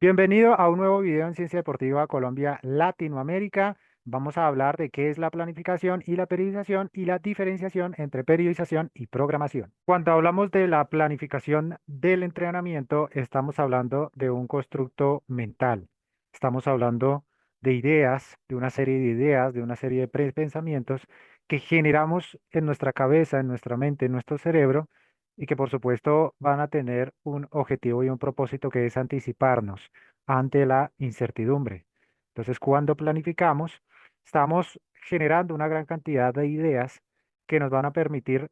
Bienvenido a un nuevo video en Ciencia Deportiva Colombia Latinoamérica. Vamos a hablar de qué es la planificación y la periodización y la diferenciación entre periodización y programación. Cuando hablamos de la planificación del entrenamiento, estamos hablando de un constructo mental. Estamos hablando de ideas, de una serie de ideas, de una serie de pensamientos que generamos en nuestra cabeza, en nuestra mente, en nuestro cerebro y que por supuesto van a tener un objetivo y un propósito que es anticiparnos ante la incertidumbre. Entonces, cuando planificamos, estamos generando una gran cantidad de ideas que nos van a permitir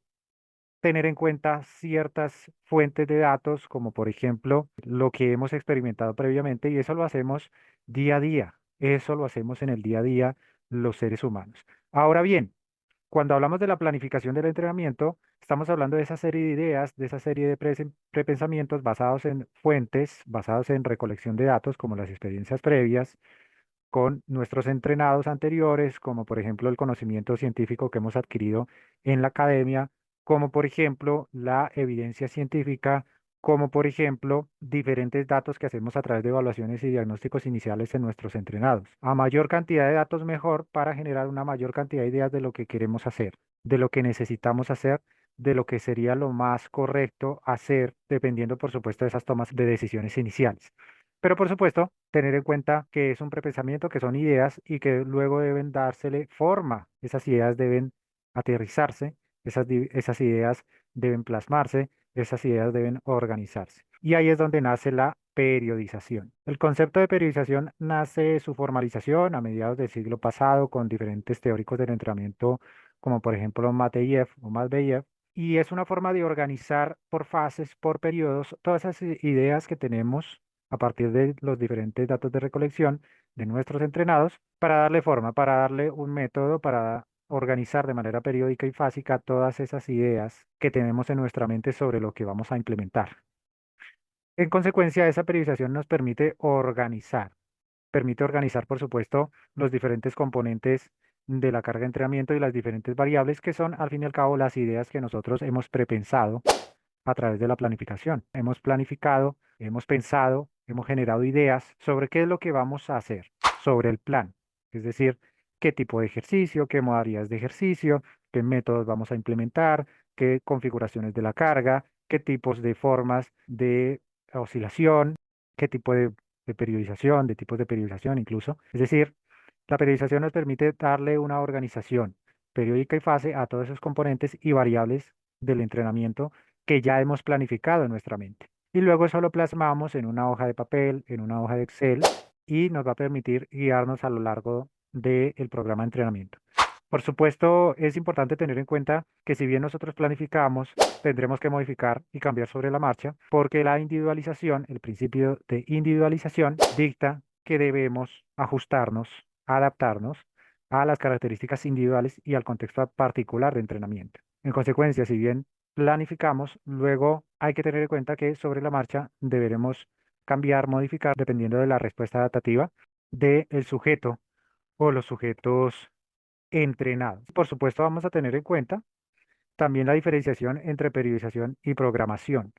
tener en cuenta ciertas fuentes de datos, como por ejemplo lo que hemos experimentado previamente, y eso lo hacemos día a día. Eso lo hacemos en el día a día los seres humanos. Ahora bien, cuando hablamos de la planificación del entrenamiento, estamos hablando de esa serie de ideas, de esa serie de prepensamientos basados en fuentes, basados en recolección de datos, como las experiencias previas, con nuestros entrenados anteriores, como por ejemplo el conocimiento científico que hemos adquirido en la academia, como por ejemplo la evidencia científica, como por ejemplo diferentes datos que hacemos a través de evaluaciones y diagnósticos iniciales en nuestros entrenados. A mayor cantidad de datos mejor para generar una mayor cantidad de ideas de lo que queremos hacer, de lo que necesitamos hacer, de lo que sería lo más correcto hacer, dependiendo por supuesto de esas tomas de decisiones iniciales. Pero por supuesto, tener en cuenta que es un prepensamiento, que son ideas y que luego deben dársele forma. Esas ideas deben aterrizarse, esas ideas deben plasmarse, esas ideas deben organizarse. Y ahí es donde nace la periodización. El concepto de periodización nace de su formalización a mediados del siglo pasado con diferentes teóricos del entrenamiento, como por ejemplo Mateyev o Matveyev, y es una forma de organizar por fases, por periodos, todas esas ideas que tenemos a partir de los diferentes datos de recolección de nuestros entrenados para darle forma, para darle un método, para organizar de manera periódica y fásica todas esas ideas que tenemos en nuestra mente sobre lo que vamos a implementar. En consecuencia, esa periodización nos permite organizar, por supuesto, los diferentes componentes de la carga de entrenamiento y las diferentes variables que son, al fin y al cabo, las ideas que nosotros hemos prepensado a través de la planificación. Hemos planificado, hemos pensado, hemos generado ideas sobre qué es lo que vamos a hacer, sobre el plan. Es decir, qué tipo de ejercicio, qué modalidades de ejercicio, qué métodos vamos a implementar, qué configuraciones de la carga, qué tipos de formas de oscilación, qué tipo de periodización, de tipos de periodización incluso. Es decir, la periodización nos permite darle una organización periódica y fase a todos esos componentes y variables del entrenamiento que ya hemos planificado en nuestra mente. Y luego eso lo plasmamos en una hoja de papel, en una hoja de Excel, y nos va a permitir guiarnos a lo largo del programa de entrenamiento. Por supuesto, es importante tener en cuenta que si bien nosotros planificamos, tendremos que modificar y cambiar sobre la marcha, porque la individualización, el principio de individualización, dicta que debemos ajustarnos, adaptarnos a las características individuales y al contexto particular de entrenamiento. En consecuencia, si bien planificamos, luego hay que tener en cuenta que sobre la marcha deberemos cambiar, modificar, dependiendo de la respuesta adaptativa del sujeto o los sujetos entrenados. Por supuesto, vamos a tener en cuenta también la diferenciación entre periodización y programación.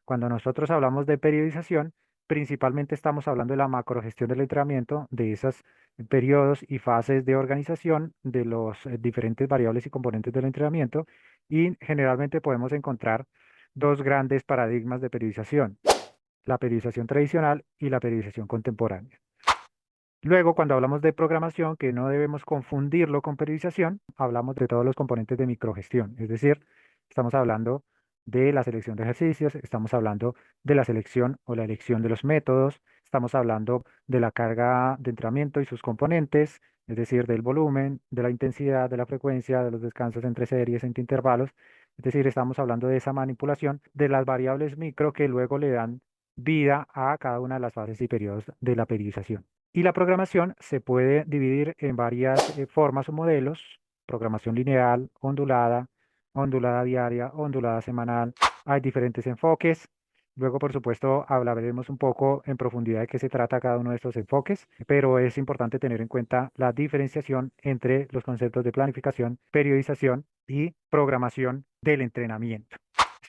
Cuando nosotros hablamos de periodización, principalmente estamos hablando de la macrogestión del entrenamiento, de esos periodos y fases de organización de los diferentes variables y componentes del entrenamiento, y generalmente podemos encontrar dos grandes paradigmas de periodización, la periodización tradicional y la periodización contemporánea. Luego, cuando hablamos de programación, que no debemos confundirlo con periodización, hablamos de todos los componentes de microgestión. Es decir, estamos hablando de la selección de ejercicios, estamos hablando de la selección o la elección de los métodos, estamos hablando de la carga de entrenamiento y sus componentes, es decir, del volumen, de la intensidad, de la frecuencia, de los descansos entre series, entre intervalos. Es decir, estamos hablando de esa manipulación de las variables micro que luego le dan vida a cada una de las fases y periodos de la periodización. Y la programación se puede dividir en varias formas o modelos, programación lineal, ondulada, ondulada diaria, ondulada semanal. Hay diferentes enfoques. Luego, por supuesto, hablaremos un poco en profundidad de qué se trata cada uno de estos enfoques, pero es importante tener en cuenta la diferenciación entre los conceptos de planificación, periodización y programación del entrenamiento.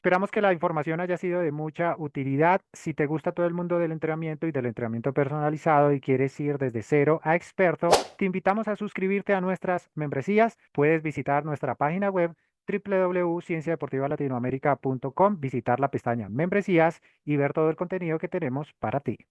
Esperamos que la información haya sido de mucha utilidad. Si te gusta todo el mundo del entrenamiento y del entrenamiento personalizado y quieres ir desde cero a experto, te invitamos a suscribirte a nuestras membresías. Puedes visitar nuestra página web www.cienciadeportivalatinoamerica.com, visitar la pestaña membresías y ver todo el contenido que tenemos para ti.